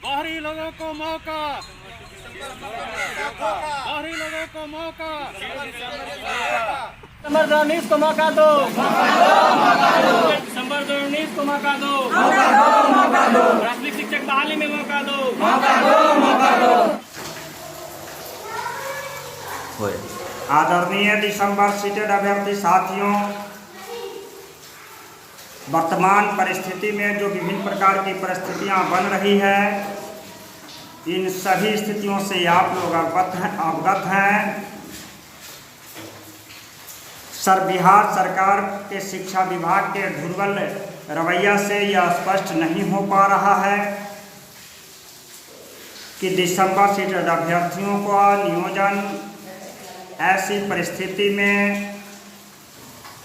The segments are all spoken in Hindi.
बाहरी लोगों को मौका, बाहरी लोगों को मौका, दिसंबर 2019 को मौका दो, दिसंबर 2019 को मौका दो, प्राथमिक शिक्षक बहाली में मौका दो। आदरणीय दिसंबर सीटेड अभ्यर्थी साथियों, वर्तमान परिस्थिति में जो विभिन्न प्रकार की परिस्थितियां बन रही है, इन सभी स्थितियों से आप लोग अवगत हैं। बिहार सरकार के शिक्षा विभाग के दुर्बल रवैया से यह स्पष्ट नहीं हो पा रहा है कि दिसंबर सीटेड अभ्यर्थियों का नियोजन ऐसी परिस्थिति में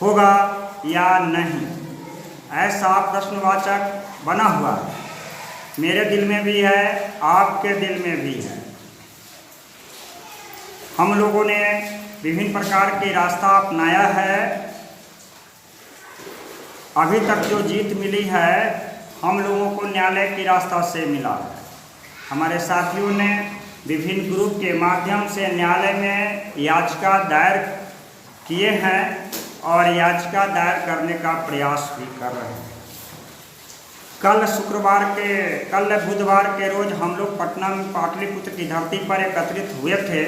होगा या नहीं। ऐसा प्रश्नवाचक बना हुआ है, मेरे दिल में भी है, आपके दिल में भी है। हम लोगों ने विभिन्न प्रकार के रास्ता अपनाया है। अभी तक जो जीत मिली है, हम लोगों को न्यायालय की रास्ता से मिला है। हमारे साथियों ने विभिन्न ग्रुप के माध्यम से न्यायालय में याचिका दायर किए हैं और याचिका दायर करने का प्रयास भी कर रहे हैं। कल बुधवार के रोज हम लोग पटना में पाटलिपुत्र की धरती पर एकत्रित हुए थे।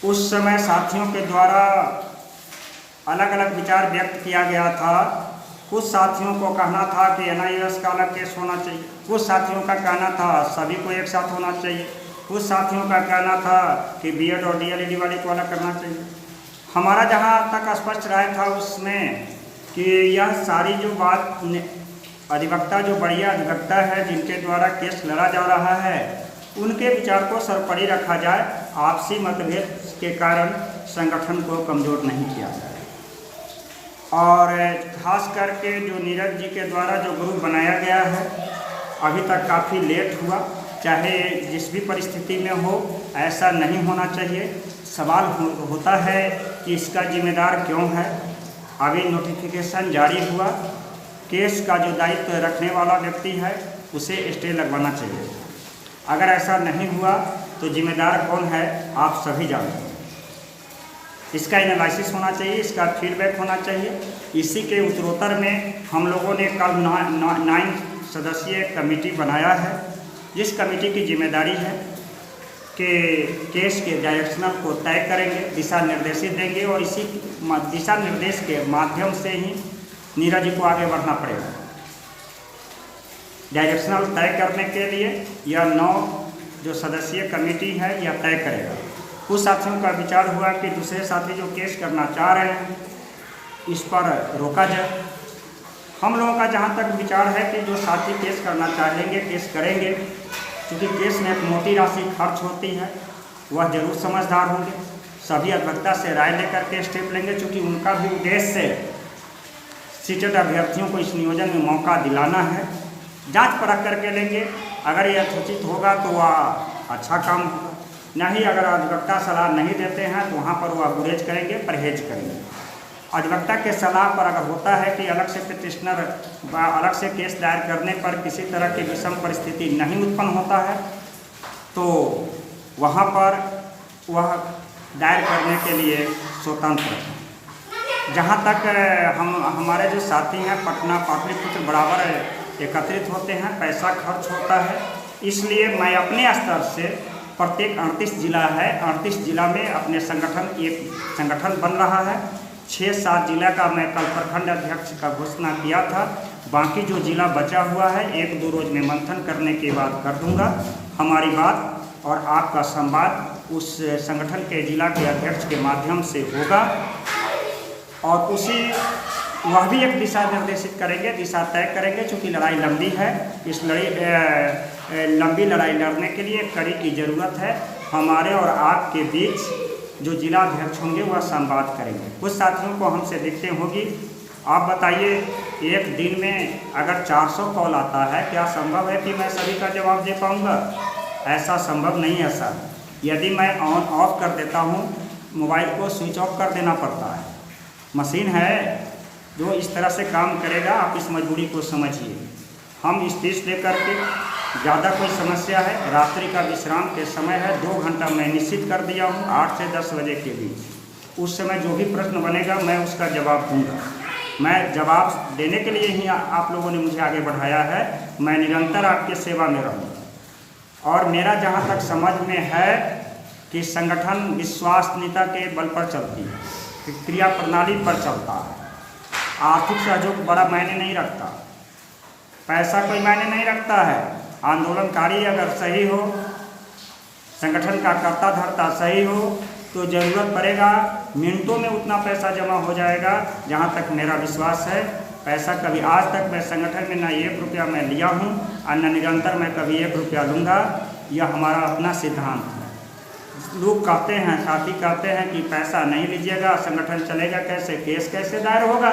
उस समय साथियों के द्वारा अलग अलग विचार व्यक्त किया गया था। कुछ साथियों को कहना था कि NIOS का अलग केस होना चाहिए, कुछ साथियों का कहना था सभी को एक साथ होना चाहिए, कुछ साथियों का कहना था कि BED और DLED वाले को अलग करना चाहिए। हमारा जहां तक स्पष्ट राय था उसमें कि यह सारी जो बात अधिवक्ता, जो बढ़िया अधिवक्ता है जिनके द्वारा केस लड़ा जा रहा है, उनके विचार को सरपड़ी रखा जाए। आपसी मतभेद के कारण संगठन को कमज़ोर नहीं किया जाए। और खास करके जो नीरज जी के द्वारा जो ग्रुप बनाया गया है, अभी तक काफ़ी लेट हुआ। चाहे जिस भी परिस्थिति में हो, ऐसा नहीं होना चाहिए। सवाल होता है कि इसका जिम्मेदार क्यों है। अभी नोटिफिकेशन जारी हुआ, केस का जो दायित्व रखने वाला व्यक्ति है उसे स्टे लगवाना चाहिए। अगर ऐसा नहीं हुआ तो जिम्मेदार कौन है आप सभी जानते हैं। इसका एनालिसिस होना चाहिए, इसका फीडबैक होना चाहिए। इसी के उत्तरोत्तर में हम लोगों ने कल 9 सदस्यीय कमेटी बनाया है, जिस कमेटी की जिम्मेदारी है कि केस के डायरेक्शनल को तय करेंगे, दिशा निर्देशित देंगे और इसी दिशा निर्देश के माध्यम से ही नीरज जी को आगे बढ़ना पड़ेगा। डायरेक्शनल तय करने के लिए यह 9 जो सदस्यीय कमेटी है यह तय करेगा। कुछ साथियों का विचार हुआ कि दूसरे साथी जो केस करना चाह रहे हैं इस पर रोका जाए। हम लोगों का जहां तक विचार है कि जो साथी केस करना चाहेंगे केस करेंगे, क्योंकि केस में एक मोटी राशि खर्च होती है, वह जरूर समझदार होंगे। सभी अधिवक्ता से राय लेकर के स्टेप लेंगे, क्योंकि उनका भी उद्देश्य सीटेड अभ्यर्थियों को इस नियोजन में मौका दिलाना है। जांच परख करके लेंगे, अगर यह यथोचित होगा तो वह अच्छा काम होगा, नहीं अगर अधिवक्ता सलाह नहीं देते हैं तो वहाँ पर वह गुरेज करेंगे, परहेज करेंगे। अधिवक्ता के सलाह पर अगर होता है कि अलग से पिटिशनर अलग से केस दायर करने पर किसी तरह की विषम परिस्थिति नहीं उत्पन्न होता है तो वहाँ पर वह दायर करने के लिए स्वतंत्र है। जहाँ तक हमारे जो साथी हैं पटना पाटलिपुत्र बराबर एकत्रित होते हैं, पैसा खर्च होता है, इसलिए मैं अपने स्तर से प्रत्येक 38 जिला है, 38 जिला में अपने एक संगठन बन रहा है। 6-7 जिला का मैं कल प्रखंड अध्यक्ष का घोषणा किया था। बाकी जो जिला बचा हुआ है 1-2 रोज में मंथन करने के बाद कर दूंगा। हमारी बात और आपका संवाद उस संगठन के जिला के अध्यक्ष के माध्यम से होगा और वह भी एक दिशा निर्देशित करेंगे, दिशा तय करेंगे। चूँकि लड़ाई लंबी है, इस लंबी लड़ाई लड़ने के लिए कड़ी की ज़रूरत है। हमारे और आपके बीच जो जिला अध्यक्ष होंगे वह संवाद करेंगे। कुछ साथियों को हमसे दिक्कतें होगी। आप बताइए, एक दिन में अगर 400 कॉल आता है, क्या संभव है कि मैं सभी का जवाब दे पाऊँगा? ऐसा संभव नहीं है सर। यदि मैं ऑन ऑफ कर देता हूँ, मोबाइल को स्विच ऑफ कर देना पड़ता है। मशीन है जो इस तरह से काम करेगा, आप इस मजबूरी को समझिए। हम स्पेस लेकर के ज़्यादा कोई समस्या है, रात्रि का विश्राम के समय है, 2 घंटा मैं निश्चित कर दिया हूँ 8 से 10 बजे के बीच। उस समय जो भी प्रश्न बनेगा मैं उसका जवाब दूंगा। मैं जवाब देने के लिए ही आप लोगों ने मुझे आगे बढ़ाया है। मैं निरंतर आपके सेवा में रहूँगा। और मेरा जहाँ तक समझ में है कि संगठन विश्वसनीयता के बल पर चलती है, क्रिया प्रणाली पर चलता है। आर्थिक सहयोग बड़ा मायने नहीं रखता, पैसा कोई मायने नहीं रखता है। आंदोलनकारी अगर सही हो, संगठन का कर्ता धर्ता सही हो, तो ज़रूरत पड़ेगा मिनटों में उतना पैसा जमा हो जाएगा। जहाँ तक मेरा विश्वास है, पैसा कभी आज तक मैं संगठन में ना 1 रुपया मैं लिया हूँ और न निरंतर मैं कभी 1 रुपया लूँगा। यह हमारा अपना सिद्धांत है। लोग कहते हैं, साथी कहते हैं कि पैसा नहीं लीजिएगा संगठन चलेगा कैसे, केस कैसे दायर होगा।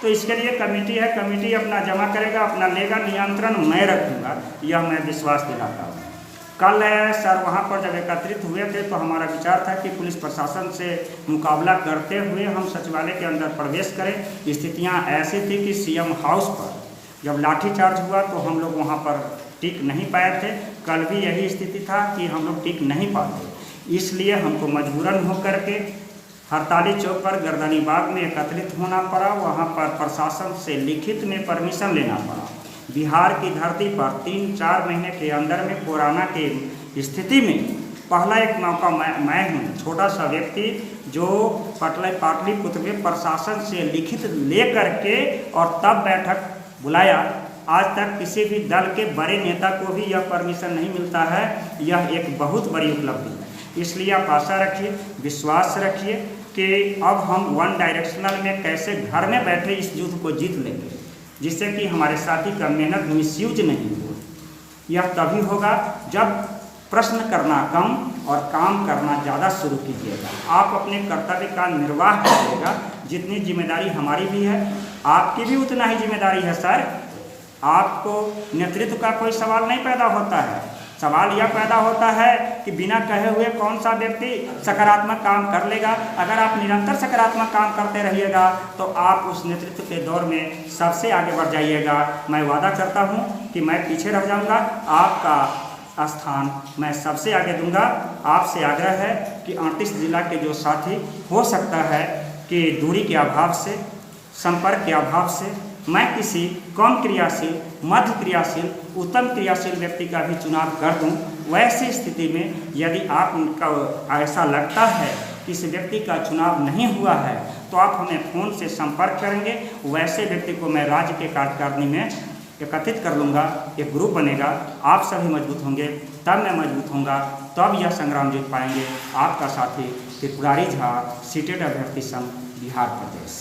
तो इसके लिए कमेटी है, कमेटी अपना जमा करेगा, अपना लेगा, नियंत्रण मैं रखूँगा, यह मैं विश्वास दिलाता हूँ। कल सर वहाँ पर जब एकत्रित हुए थे तो हमारा विचार था कि पुलिस प्रशासन से मुकाबला करते हुए हम सचिवालय के अंदर प्रवेश करें। स्थितियाँ ऐसी थी कि सीएम हाउस पर जब लाठीचार्ज हुआ तो हम लोग वहाँ पर टिक नहीं पाए थे। कल भी यही स्थिति था कि हम लोग टिक नहीं पाते, इसलिए हमको मजबूरन होकर के हड़ताली चौक पर गर्दनी बाग में एकत्रित होना पड़ा। वहाँ पर प्रशासन से लिखित में परमिशन लेना पड़ा। बिहार की धरती पर 3-4 महीने के अंदर में कोरोना के स्थिति में पहला एक मौका मैं हूँ, छोटा सा व्यक्ति जो पाटलिपुत्र में प्रशासन से लिखित ले करके और तब बैठक बुलाया। आज तक किसी भी दल के बड़े नेता को भी यह परमिशन नहीं मिलता है। यह एक बहुत बड़ी उपलब्धि है। इसलिए आप आशा रखिए, विश्वास रखिए कि अब हम वन डायरेक्शनल में कैसे घर में बैठे इस युद्ध को जीत लेंगे, जिससे कि हमारे साथी का मेहनत मिसयूज नहीं हो। यह तभी होगा जब प्रश्न करना कम और काम करना ज़्यादा शुरू कीजिएगा। आप अपने कर्तव्य का निर्वाह करिएगा। जितनी जिम्मेदारी हमारी भी है, आपकी भी उतना ही जिम्मेदारी है सर। आपको नेतृत्व का कोई सवाल नहीं पैदा होता है। सवाल यह पैदा होता है कि बिना कहे हुए कौन सा व्यक्ति सकारात्मक काम कर लेगा। अगर आप निरंतर सकारात्मक काम करते रहिएगा तो आप उस नेतृत्व के दौर में सबसे आगे बढ़ जाइएगा। मैं वादा करता हूं कि मैं पीछे रह जाऊंगा, आपका स्थान मैं सबसे आगे दूंगा। आपसे आग्रह है कि 38 जिला के जो साथी, हो सकता है कि दूरी के अभाव से, संपर्क के अभाव से मैं किसी कम क्रियाशील, मध्य क्रियाशील, उत्तम क्रियाशील व्यक्ति का भी चुनाव कर दूं। वैसी स्थिति में यदि आपका ऐसा लगता है कि इस व्यक्ति का चुनाव नहीं हुआ है तो आप हमें फ़ोन से संपर्क करेंगे। वैसे व्यक्ति को मैं राज्य के कार्यकारिणी में एकत्रित कर लूँगा। एक ग्रुप बनेगा, आप सभी मजबूत होंगे, तब मैं मजबूत होऊंगा, तब यह संग्राम जीत पाएंगे। आपका साथी त्रिपुरारी झा, सीटेड अभ्यर्थी संघ, बिहार प्रदेश।